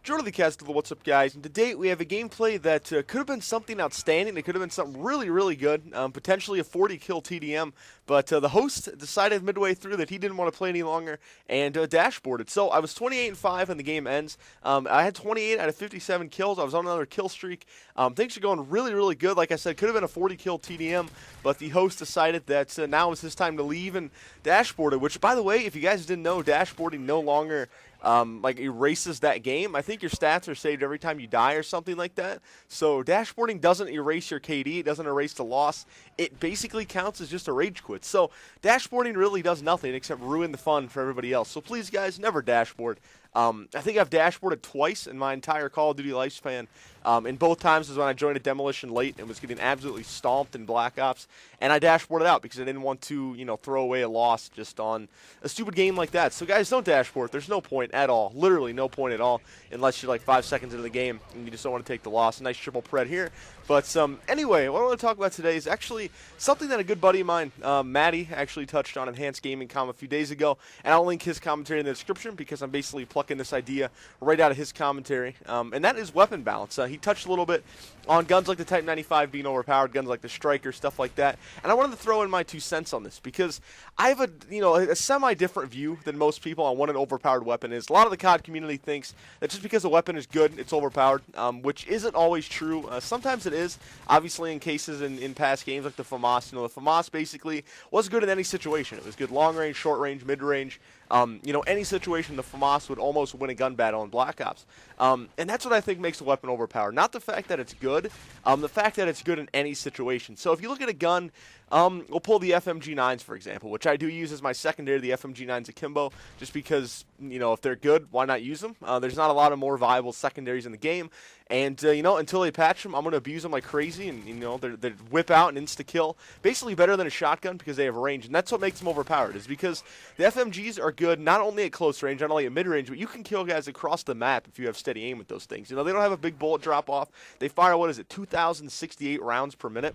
Joe the Castle, what's up, guys? And today we have a gameplay that could have been something outstanding. It could have been something really, really good, potentially a 40-kill TDM. But the host decided midway through that he didn't want to play any longer and dashboarded. So I was 28-5 and the game ends. I had 28 out of 57 kills. I was on another kill streak. Things are going really, really good. Like I said, could have been a 40-kill TDM, but the host decided that now is his time to leave and dashboarded. Which, by the way, if you guys didn't know, dashboarding no longer like erases that game. I think your stats are saved every time you die or something like that. So dashboarding doesn't erase your KD. It doesn't erase the loss. It basically counts as just a rage quit. So dashboarding really does nothing except ruin the fun for everybody else. So please, guys, never dashboard. I think I've dashboarded twice in my entire Call of Duty lifespan. And both times was when I joined a demolition late and was getting absolutely stomped in Black Ops. And I dashboarded out because I didn't want to, throw away a loss just on a stupid game like that. So, guys, don't dashboard. There's no point at all. Literally no point at all unless you're like 5 seconds into the game and you just don't want to take the loss. Nice triple pred here. But anyway, what I want to talk about today is actually something that a good buddy of mine, Maddie, actually touched on Enhanced Gaming Com a few days ago. And I'll link his commentary in the description because I'm basically plucking this idea right out of his commentary. And that is weapon balance. He touched a little bit on guns like the Type 95 being overpowered, guns like the Striker, stuff like that. And I wanted to throw in my 2 cents on this because I have a semi-different view than most people on what an overpowered weapon is. A lot of the COD community thinks that just because a weapon is good, it's overpowered, which isn't always true. Sometimes it is, obviously in cases in past games like the FAMAS. The FAMAS basically was good in any situation. It was good long range, short range, mid range. Any situation, the FAMAS would almost win a gun battle in Black Ops. And that's what I think makes a weapon overpowered. Not the fact that it's good, the fact that it's good in any situation. So if you look at a gun, we'll pull the FMG9s, for example, which I do use as my secondary, the FMG9s akimbo, just because, if they're good, why not use them? There's not a lot of more viable secondaries in the game. And, until they patch them, I'm going to abuse them like crazy. And, they whip out and insta-kill. Basically better than a shotgun because they have range. And that's what makes them overpowered, is because the FMGs are good not only at close range, not only at mid-range, but you can kill guys across the map if you have steady aim with those things. They don't have a big bullet drop-off. They fire, 2,068 rounds per minute,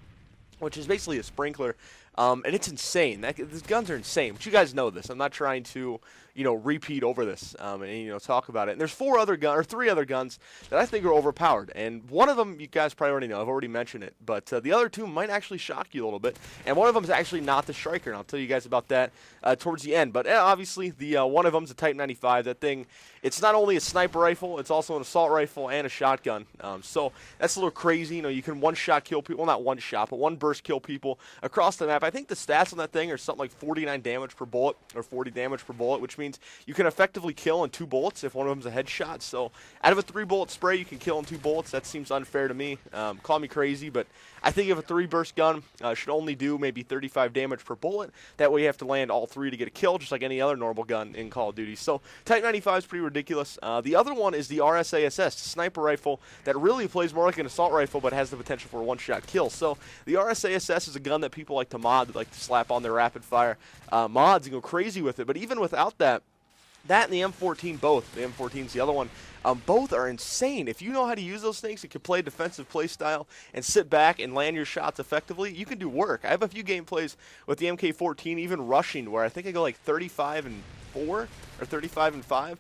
which is basically a sprinkler. And it's insane. These guns are insane. But you guys know this. I'm not trying to, repeat over this and talk about it. And there's 3 other guns that I think are overpowered. And one of them you guys probably already know. I've already mentioned it. But the other 2 might actually shock you a little bit. And one of them is actually not the Striker. And I'll tell you guys about that towards the end. But obviously, the one of them is a Type 95. That thing, it's not only a sniper rifle, it's also an assault rifle and a shotgun. So that's a little crazy. You can one-shot kill people. Well, not one shot, but one burst kill people across the map. I think the stats on that thing are something like 49 damage per bullet or 40 damage per bullet, which means you can effectively kill in 2 bullets if one of them's a headshot. So out of a 3-bullet spray, you can kill in 2 bullets. That seems unfair to me. Call me crazy, but I think if a 3-burst gun should only do maybe 35 damage per bullet, that way you have to land all 3 to get a kill, just like any other normal gun in Call of Duty. So Type 95 is pretty ridiculous. The other one is the RSASS, the sniper rifle that really plays more like an assault rifle but has the potential for a one-shot kill. So the RSASS is a gun that people like to mod, that like to slap on their rapid fire mods and go crazy with it. But even without that and the M14, both, the M14's the other one, both are insane. If you know how to use those things and can play defensive play style and sit back and land your shots effectively, you can do work. I have a few gameplays with the MK14, even rushing, where I think I go like 35-4 or 35-5.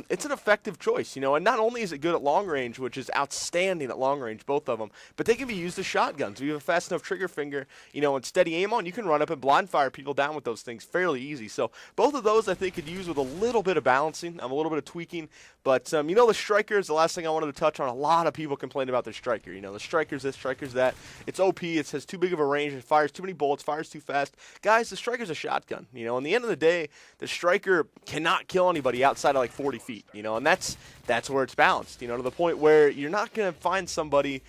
It's an effective choice, and not only is it good at long range, which is outstanding at long range, both of them, but they can be used as shotguns. If you have a fast enough trigger finger, and steady aim on, you can run up and blind fire people down with those things fairly easy. So both of those I think could use with a little bit of balancing, a little bit of tweaking. But, the Striker is the last thing I wanted to touch on. A lot of people complain about the Striker. The Striker's this, Striker's that. It's OP. It has too big of a range. It fires too many bullets, fires too fast. Guys, the Striker's a shotgun. In the end of the day, the Striker cannot kill anybody outside of like 40 feet, and that's where it's balanced, to the point where you're not going to find somebody,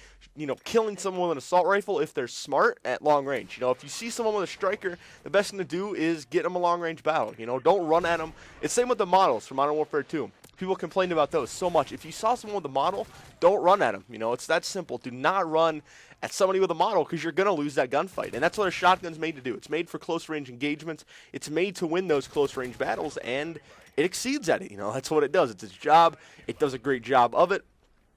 killing someone with an assault rifle if they're smart at long range. If you see someone with a Striker, the best thing to do is get them a long range battle. Don't run at them. It's same with the models from Modern Warfare 2. People complain about those so much. If you saw someone with a model, don't run at them. It's that simple. Do not run at somebody with a model because you're going to lose that gunfight. And that's what a shotgun's made to do. It's made for close range engagements. It's made to win those close range battles, and it exceeds at it. That's what it does. It's its job. It does a great job of it.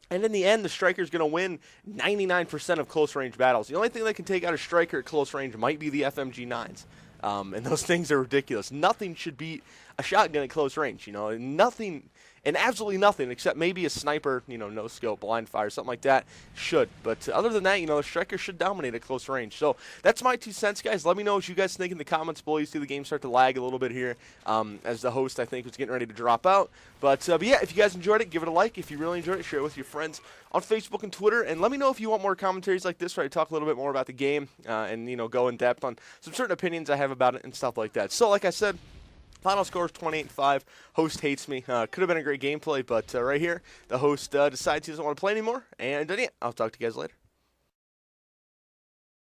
And in the end, the Striker's going to win 99% of close range battles. The only thing that can take out a Striker at close range might be the FMG9s. And those things are ridiculous. Nothing should beat a shotgun at close range. Nothing and absolutely nothing except maybe a sniper, no scope, blind fire, something like that should. But other than that, the striker should dominate at close range. So that's my 2 cents, guys. Let me know what you guys think in the comments below. You see the game start to lag a little bit here as the host, I think, was getting ready to drop out. But yeah, if you guys enjoyed it, give it a like. If you really enjoyed it, share it with your friends on Facebook and Twitter. And let me know if you want more commentaries like this where I talk a little bit more about the game and, go in depth on some certain opinions I have about it and stuff like that. So like I said, final score is 28-5. Host hates me. Could have been a great gameplay, but right here, the host decides he doesn't want to play anymore. And yeah, I'll talk to you guys later.